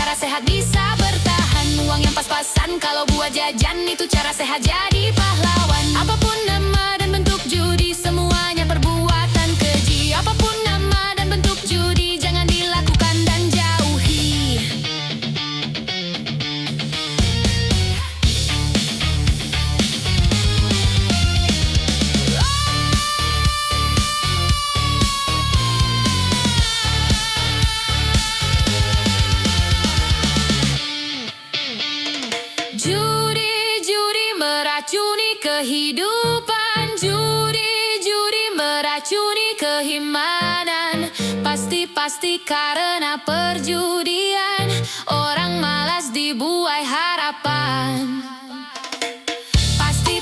cara sehat bisa bertahan. Uang yang pas-pasan kalau buat jajan, itu cara sehat jadi pahlawan. Apapun nama dan bentuk judi, semuanya perbuatan keji. Apapun nama dan bentuk judi, jangan dilakukan dan jauhi. Judi meracuni kehidupan, judi meracuni keimanan. Pasti karena perjudian, orang malas dibuai harapan.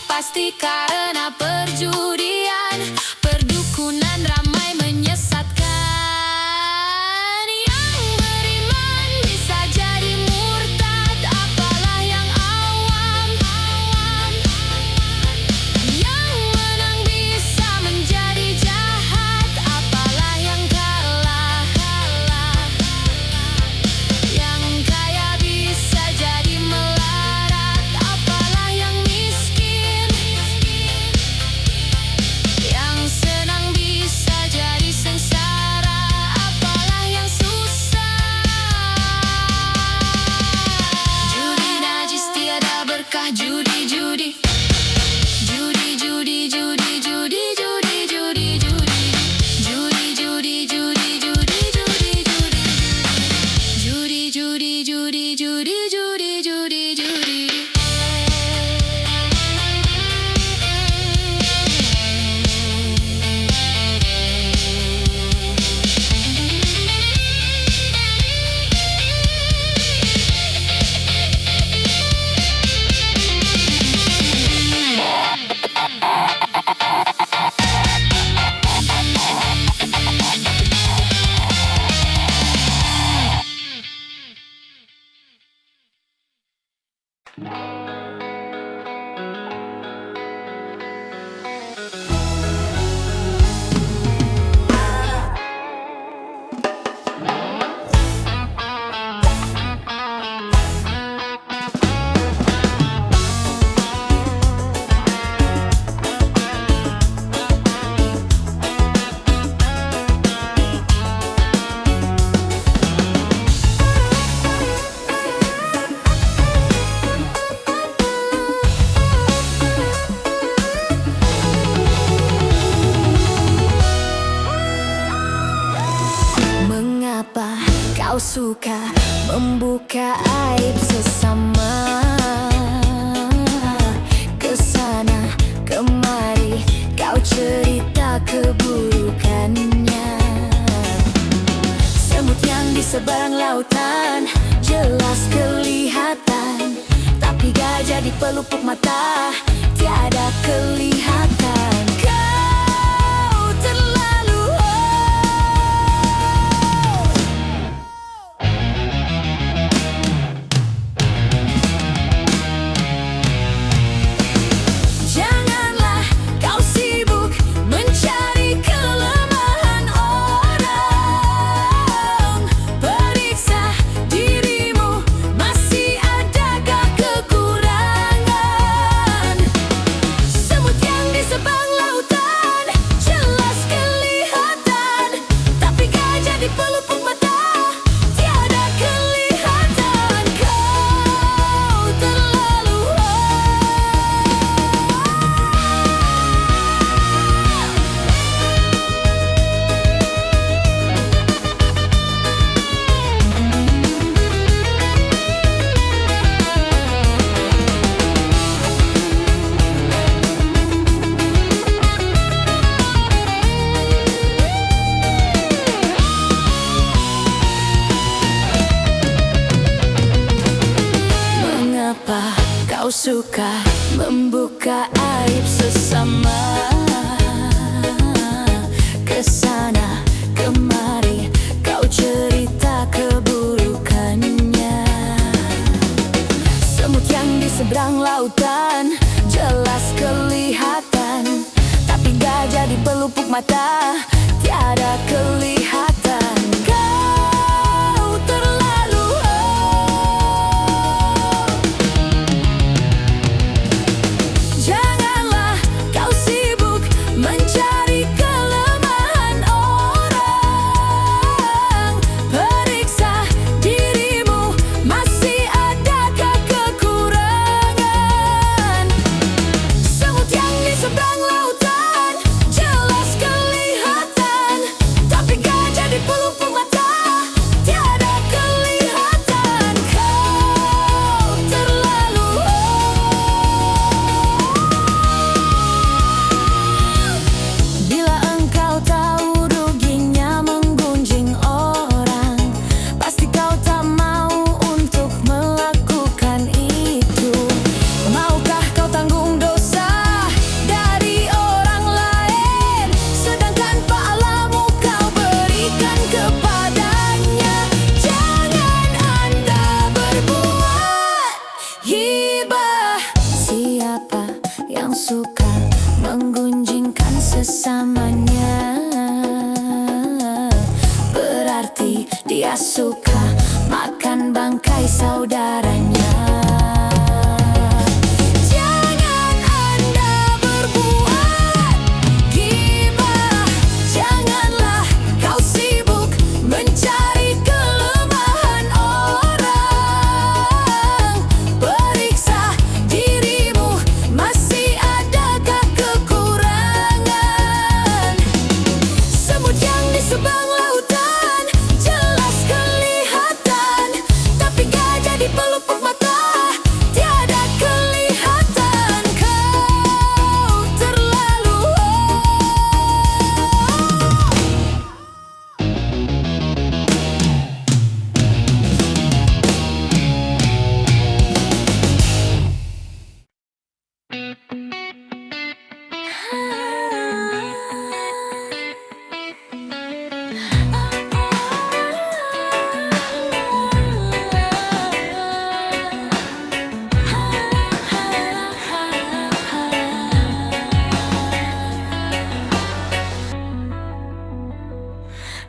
Pasti karena perjudian, perdukunan ramai menyesatkan. Yang beriman bisa jadi murtad, apalah yang awam. Yang menang bisa menjadi jahat, apalah yang kalah. Yang kaya bisa jadi melarat, apalah yang miskin. Yang senang bisa jadi sengsara, apalah yang susah. Judi najis tiada berkah, judi. Judi Mengapa kau suka membuka aib sesama? Kesana kemari kau cerita keburukannya. Semut yang di seberang lautan jelas kelihatan, tapi gajah di pelupuk mata tiada kelihatan. Kau terlalu janganlah kau sibuk mencari kelemahan orang. Periksa dirimu, masih adakah kekurangan? Semut yang di seberang lautan jelas kelihatan, tapi gajah di pelupuk mata tiada kelihatan. Kau terlalu mengapa kau suka membuka aib sesama? Kesana kemari kau cerita keburukannya. Semut yang di seberang lautan jelas kelihatan, tapi gajah di pelupuk mata tiada kelihatan. Kau terlalu sesamanya. Berarti dia suka makan bangkai saudaranya. Jangan Anda berbuat gibah, janganlah kau sibuk mencari kelemahan orang. Periksa dirimu, masih adakah kekurangan? Semut yang di seberang lautan jelas kelihatan, tapi gajah di pelupuk mata tiada kelihatan. Kau terlalu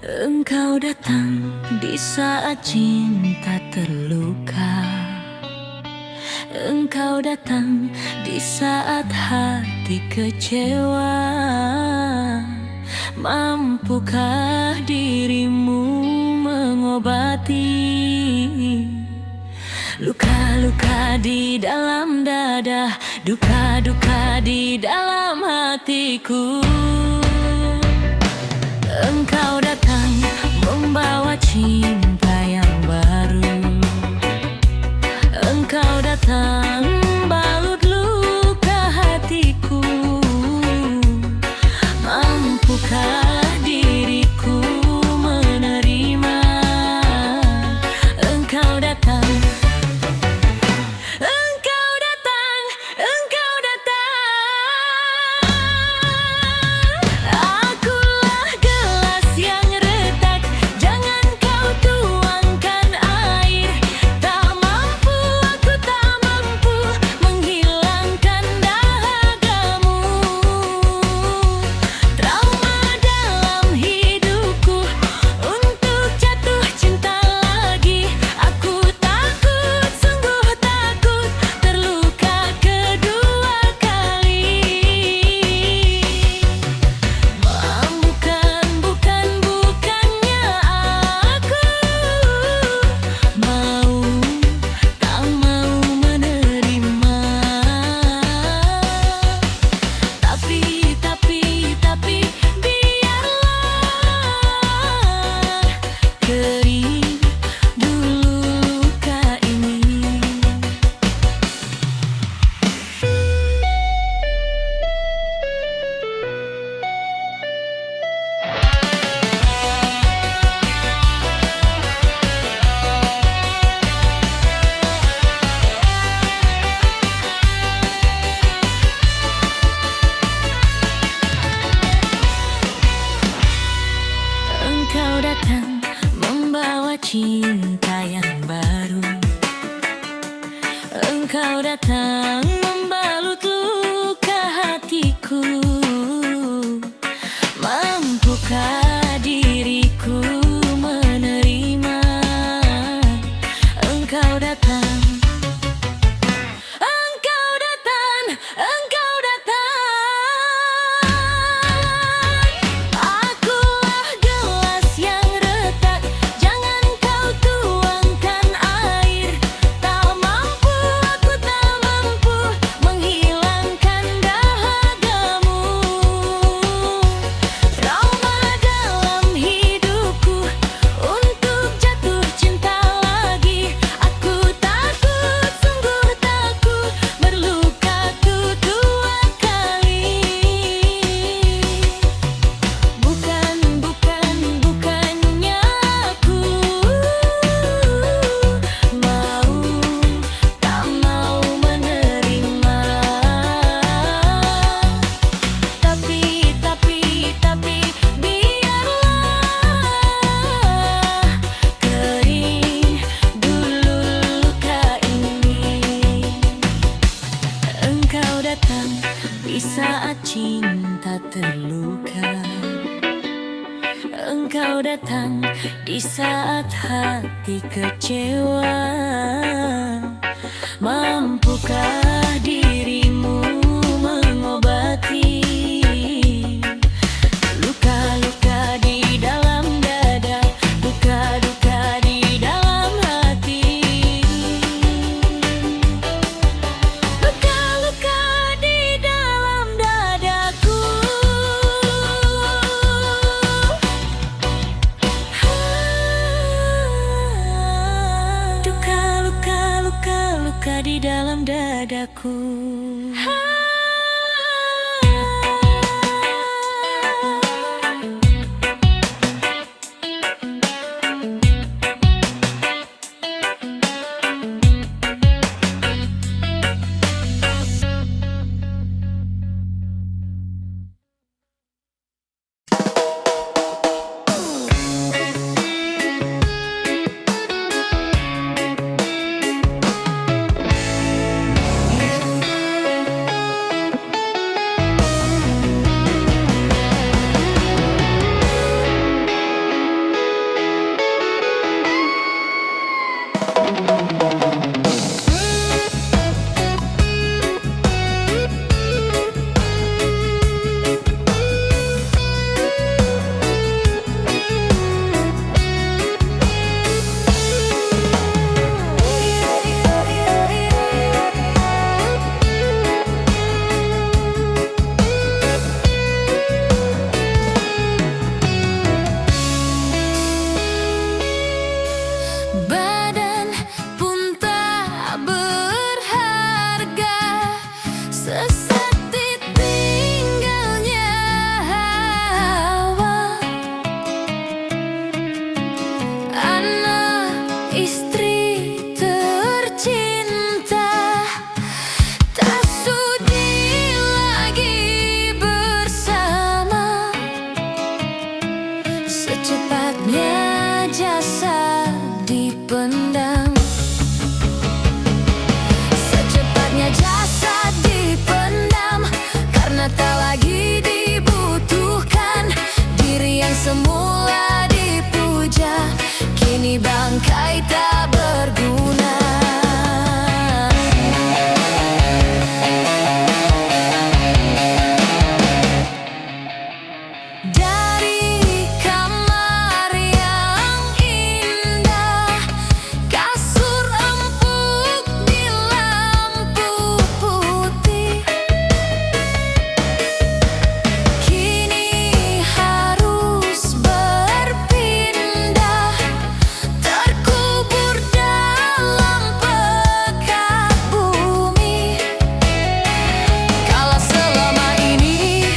Engkau datang di saat cinta terluka. Engkau datang di saat hati kecewa. Mampukah dirimu mengobati luka-luka di dalam dada, duka-duka di dalam hatiku? Engkau datang membawa cinta yang baru. Engkau datang balut luka hatiku. Mampukah diriku menerima? Engkau datang, engkau datang, engkau datang. Akulah gelas yang luka. Engkau datang di saat hati kecewa. Mampukah dirimu mengobati luka-luka di dalam dada, luka-luka di dalam hati, luka-luka di dalam dadaku. Duka, luka, luka, luka di dalam dadaku. Badan pun tak berharga, sesaat ditinggalnya hawa. Anak istri tercinta tak sudi lagi bersama. Secepatnya jasad dipendam, secepatnya jasad dipendam, karena tak lagi dibutuhkan. Diri yang semula dipuja kini bangkai tak berguna. Dari kamar yang indah, kasur empuk di lampu putih, kini harus berpindah, terkubur dalam pekat bumi. Kalau selama ini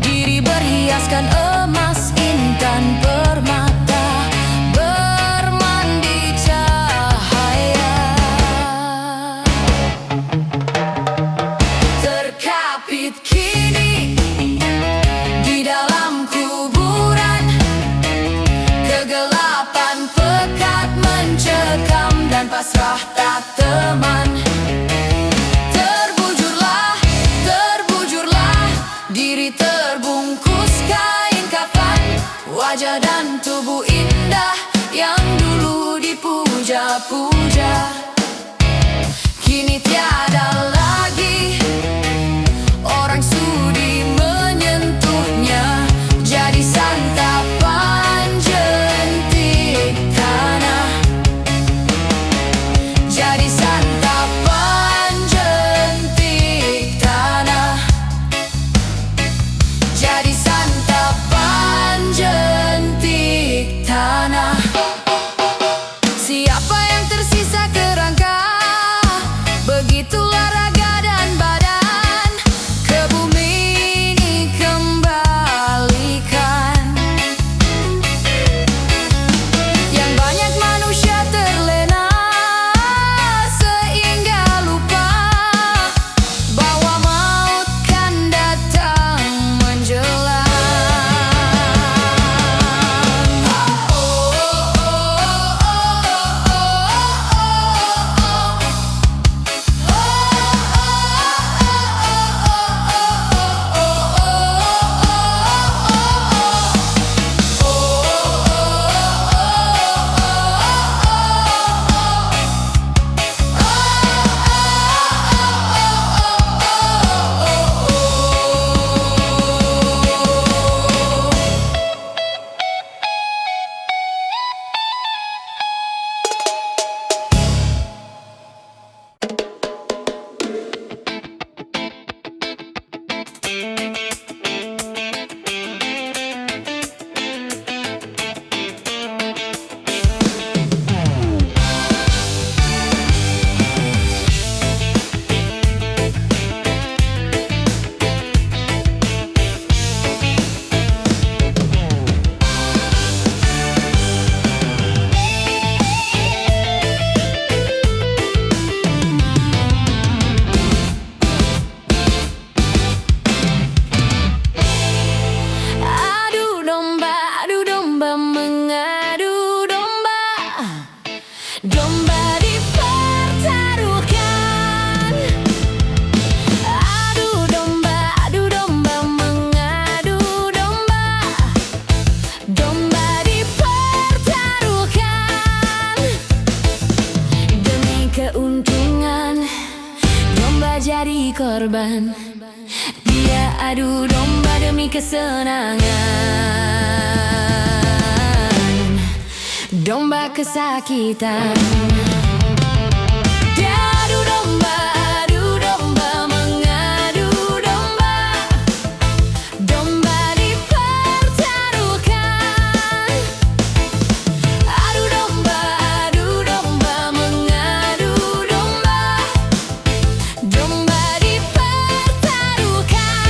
diri berhiaskan emas, intan, permata, bermandi cahaya, terkapit kini di dalam kuburan. Kegelapan pekat mencekam dan pasrah tak teman. Terbujurlah, terbujurlah, diri terbungkus kain kafan. Wajah dan tubuh indah yang dulu dipuja-puja, kini tiada lagi orang sudi menyentuhnya. Jadi santapan jentik tanah, jadi santapan jentik tanah, jadi santapan jentik tanah. Siapa yang tersisa kerangka, begitulah raga korban. Dia adu domba demi kesenangan, domba kesakitan. Dia adu domba, mengadu domba, domba dipertaruhkan. Adu domba, mengadu domba, domba dipertaruhkan.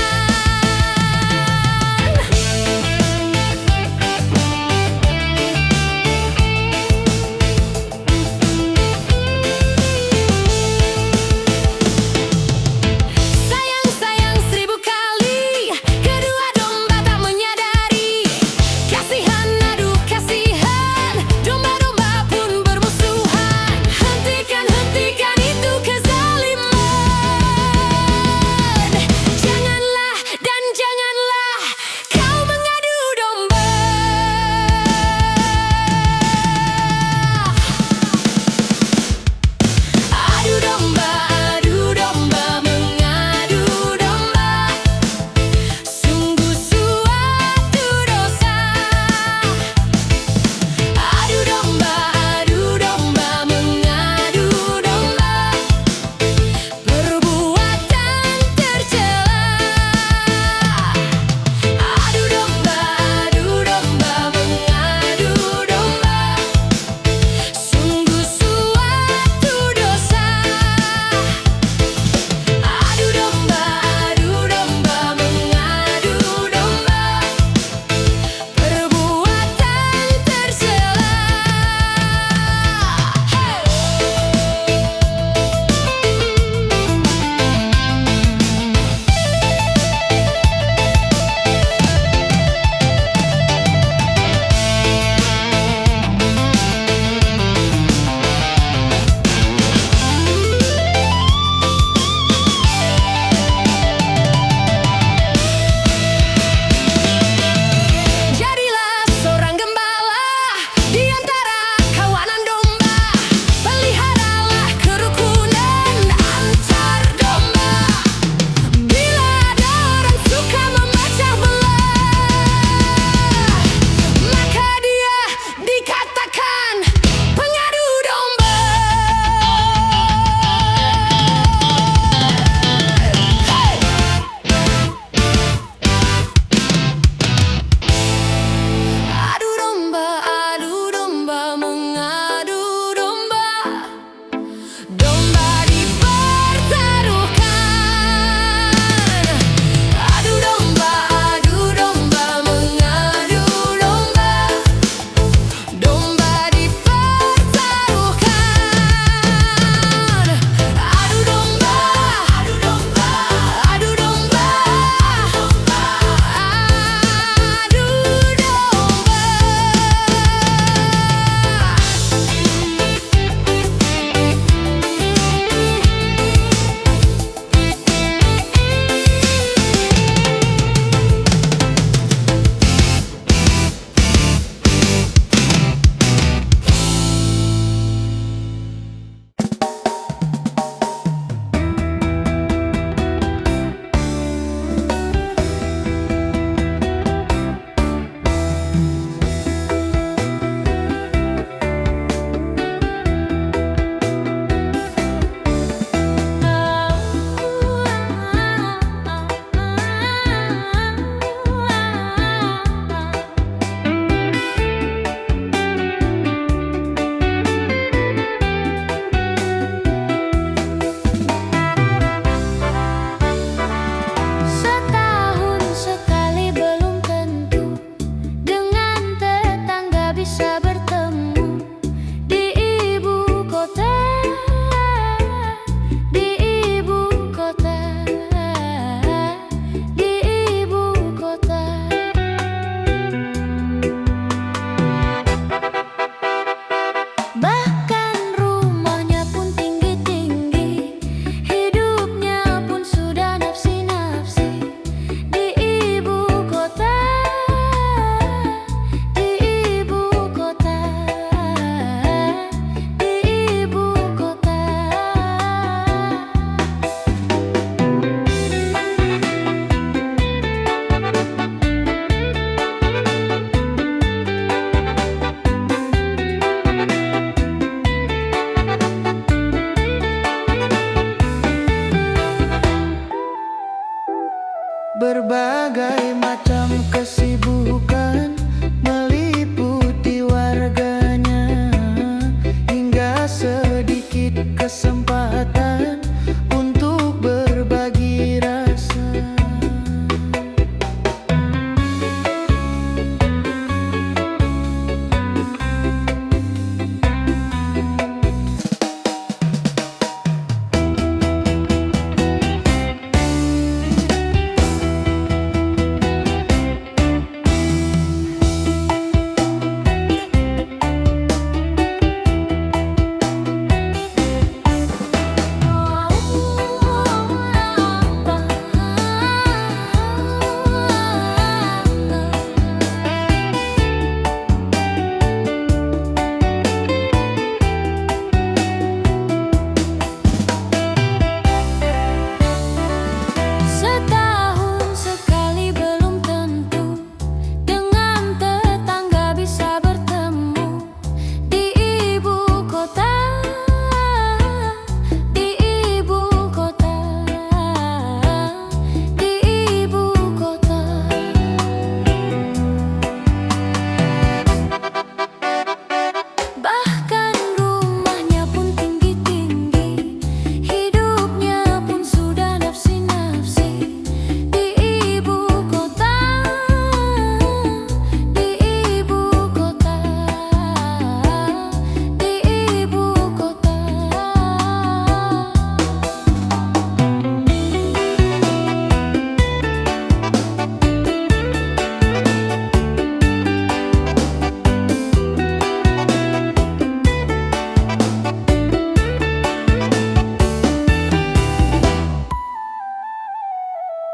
kesibukan meliputi warganya, hingga sedikit kesempatan untuk berbagi rasa. Setahun sekali belum tentu dengan tetangga bisa bertemu di ibu kota, di ibu kota, di ibu kota. Bahkan rumahnya pun tinggi-tinggi, hidupnya pun sudah nafsi-nafsi. Di ibu kota, di ibu kota, di ibu kota.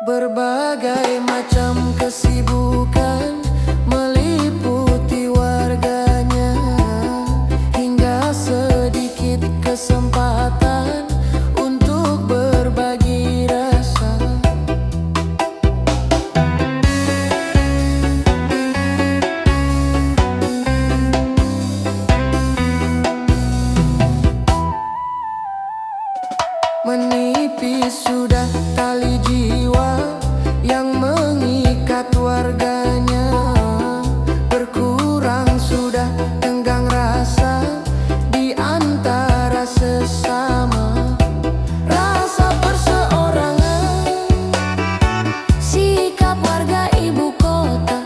Berbagai macam kesibukan meliputi warganya, hingga sedikit kesempatan untuk berbagi rasa. Menipis sudah tali jiwa yang mengikat warganya, berkurang sudah tenggang rasa di antara sesama. Rasa perseorangan, Sikap warga ibu kota,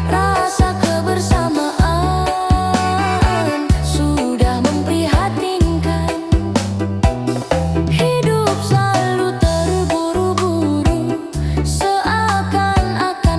rasa kebersamaan sudah memprihatinkan. Hidup selalu terburu-buru, seakan-akan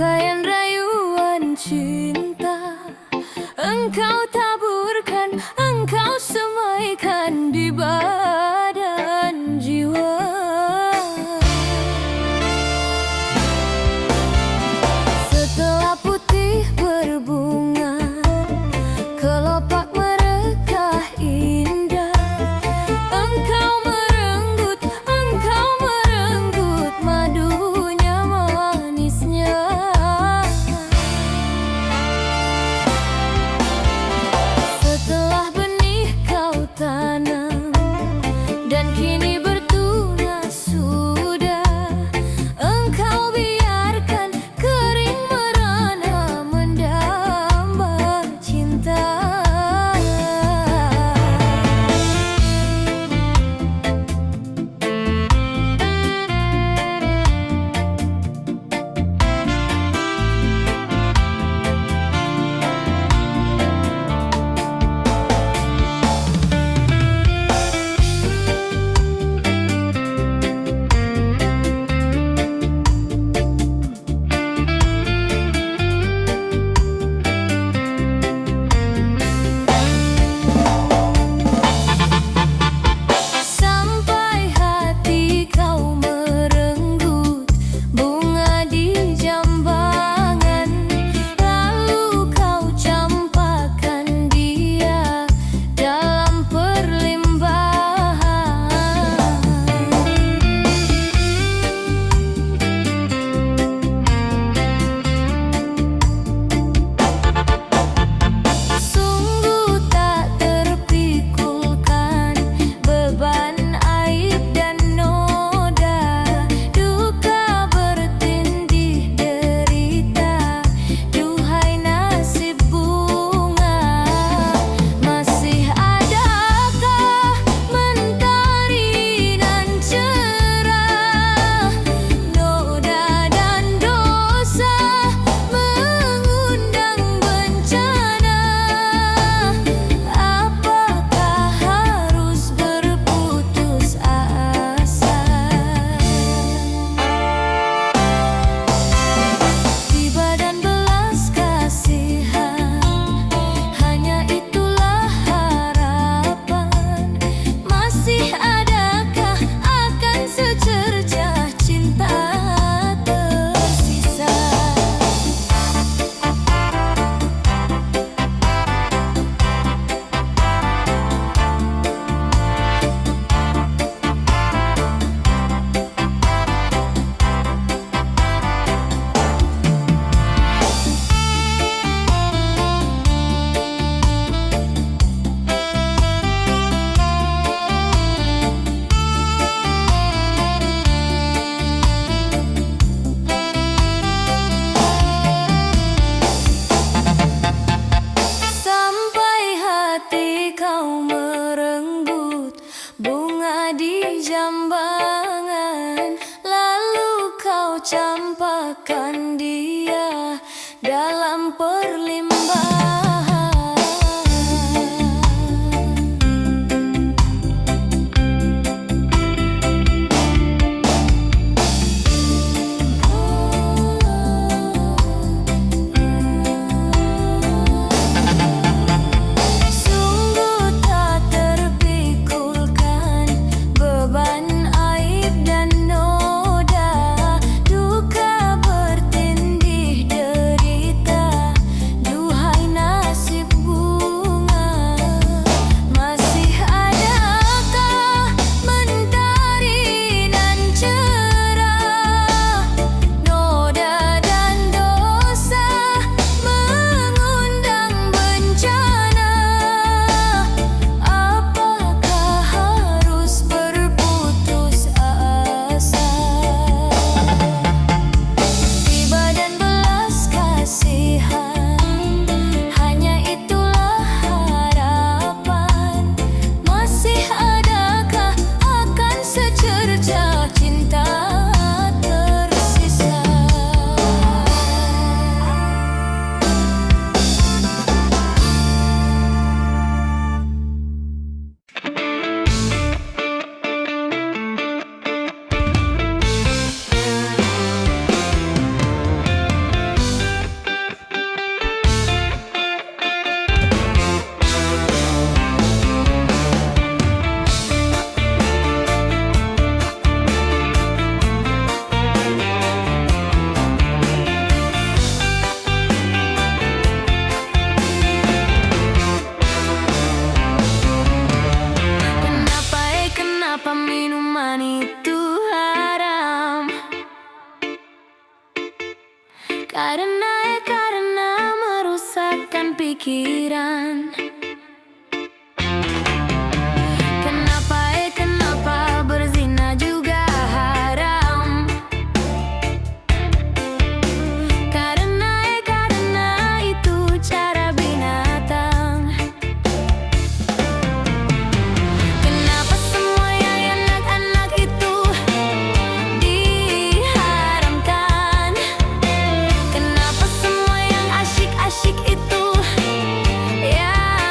Rangkaian rayuan cinta engkau taburkan, engkau semaikan di badan jiwa. Setelah putih berbunga, kelopak merekah indah, engkau merenggut madunya manisnya. Setelah benih kau tanam dan kini bertunas sudah, engkau biarkan kering merana mendamba cinta. Sampai hati kau merenggut bunga di jambangan, lalu kau campakkan dia dalam perlimbahan. Sungguh tak terpikulkan beban aib dan noda, duka bertindih derita, duhai nasib bunga. Masih adakah mentari nan cerah, noda dan dosa mengundang bencana. Apakah harus berputus asa? Tiba dan belas kasihan, hanya itulah harapan. Masih adakah akan secercah cinta tersisa? Sampai hati kau merenggut bunga di jambangan, lalu kau campakkan dia dalam perlimbahan. Sungguh tak terpikulkan beban aib dan noda, duka bertindih Perselingkuhan itu haram karena merusakkan pikiran. Kenapa berzina juga haram? Karena itu cara binatang. Kenapa semua yang enak-enak itu diharamkan? Kenapa semua yang asyik-asyik itu yang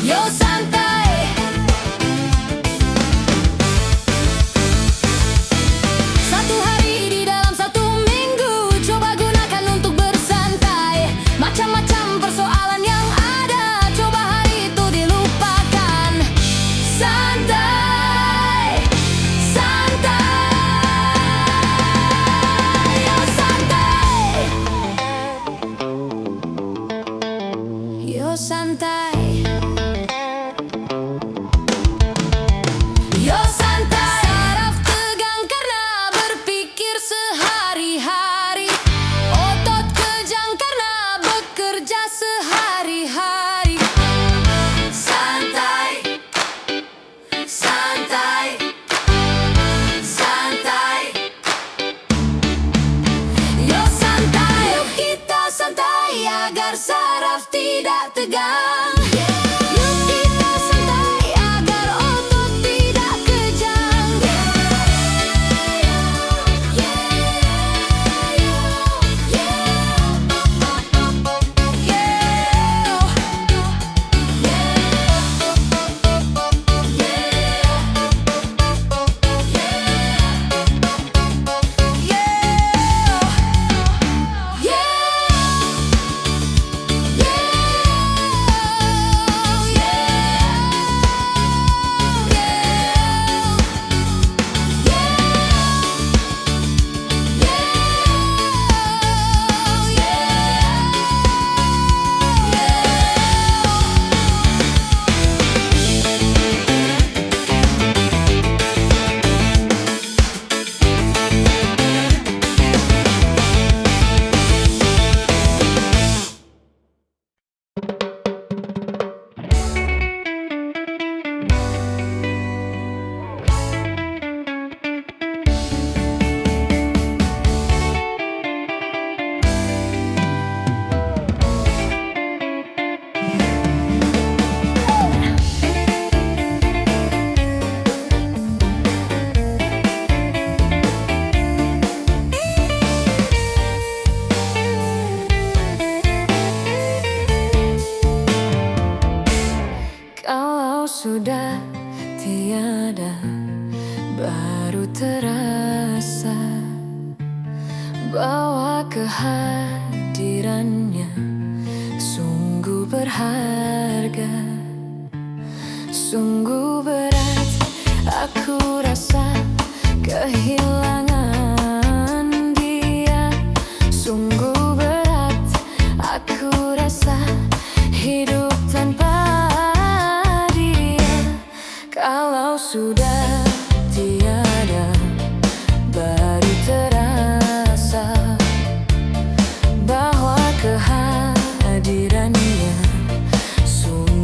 Yo santai. Satu hari di dalam satu minggu, coba gunakan untuk bersantai. Macam-macam persoalan yang ada, coba hari itu dilupakan. Santai, santai, yo santai. Yo santai. Yo santai. Saraf tegang karena berpikir sehari-hari. Otot kejang karena bekerja sehari-hari. Santai, santai, santai. Yo santai. Yuk kita santai agar saraf tidak tegang. Yuk kita santai agar otot tidak kejang. Kalau sudah tiada, baru terasa bahwa kehadirannya sungguh berharga. Sungguh berat aku rasa kehilangan dia. Sungguh berat aku rasa hidup tanpa dia. Kalau sudah tiada, baru terasa bahwa kehadirannya sungguh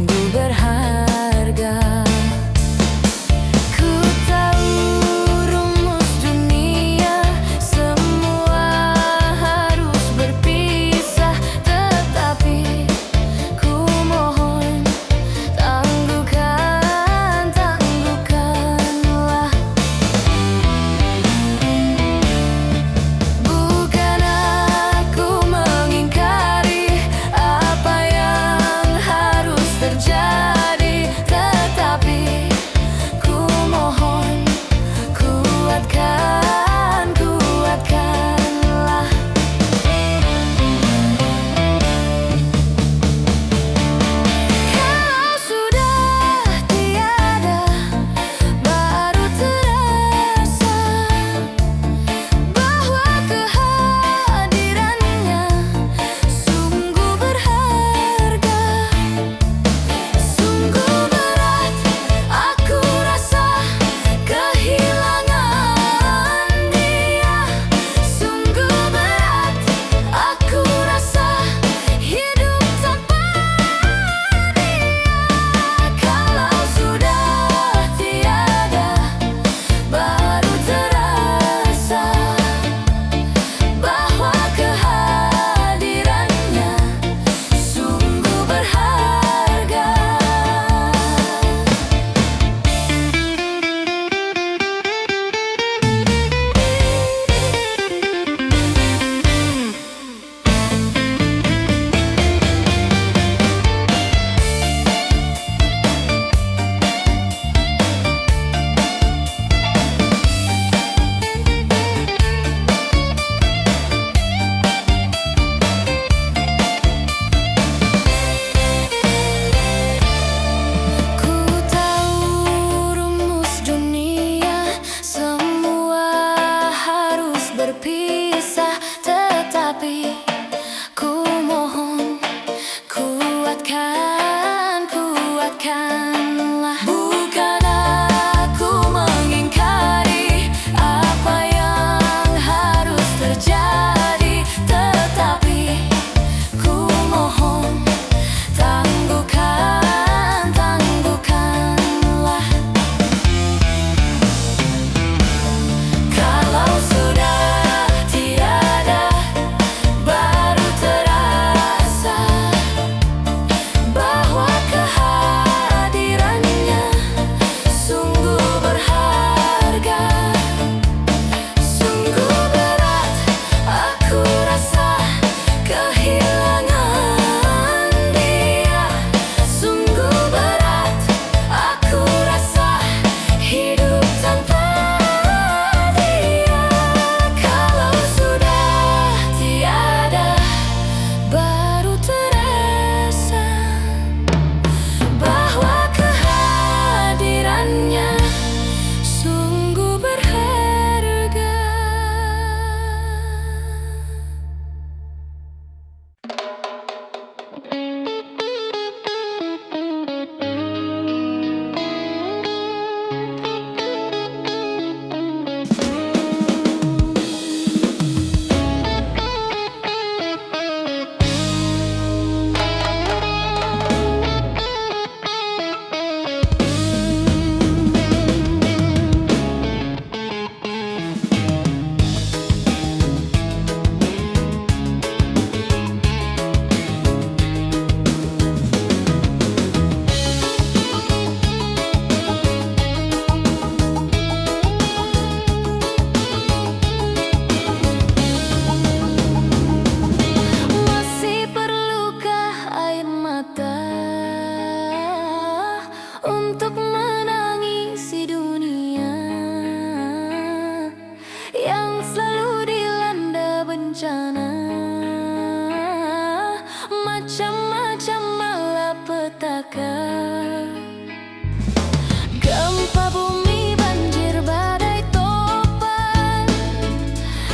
Gempa bumi, banjir, badai, topan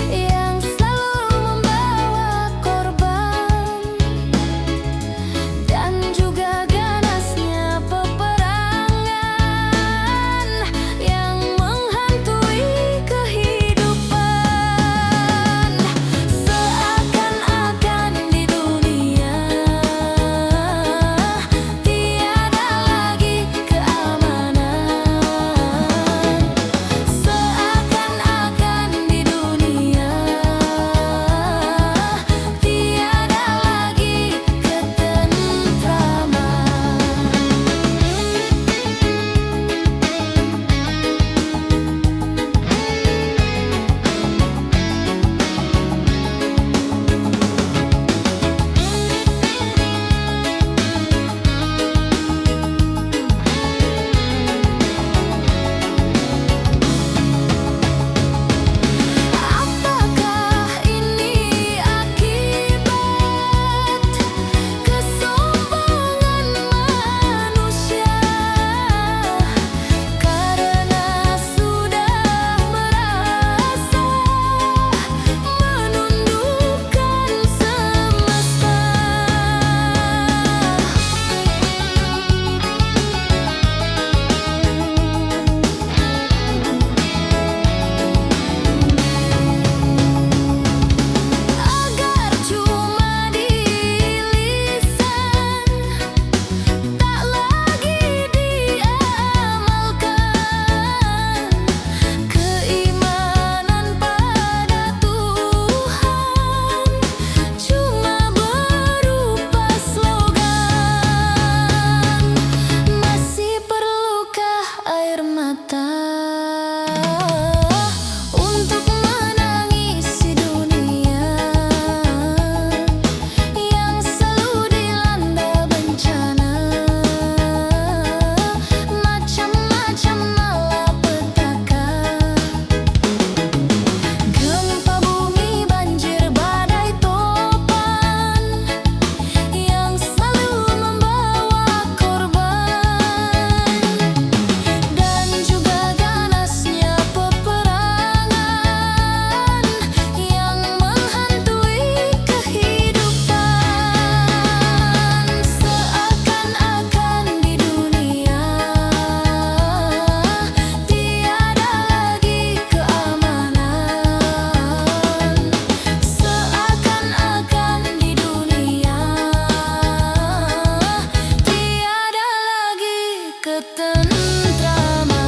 yang selalu membawa korban, dan juga ganasnya peperangan yang menghantui kehidupan. Seakan-akan di dunia tiada lagi keamanan. Seakan-akan di dunia tiada lagi ketentraman. Apakah ini akibat kesombongan manusia karena sudah merasa menundukkan semesta? Agar cuma di lisan, tak lagi diamalkan keimanan pada Tuhan, cuma berupa slogan. Masih perlukah air mata untuk menangisi dunia yang selalu dilanda bencana, macam-macam malapetaka? Gempa bumi, banjir, badai, topan yang selalu membawa korban, dan juga ganasnya peperangan yang menghantui kehidupan. Seakan-akan di dunia tiada lagi keamanan. Seakan-akan di dunia tiada lagi ketentraman.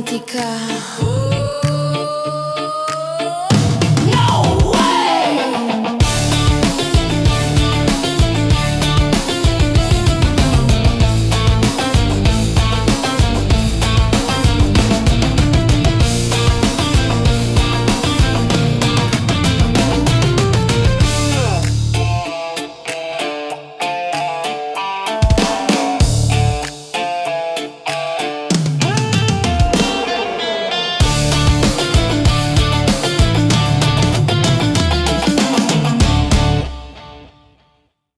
romantika.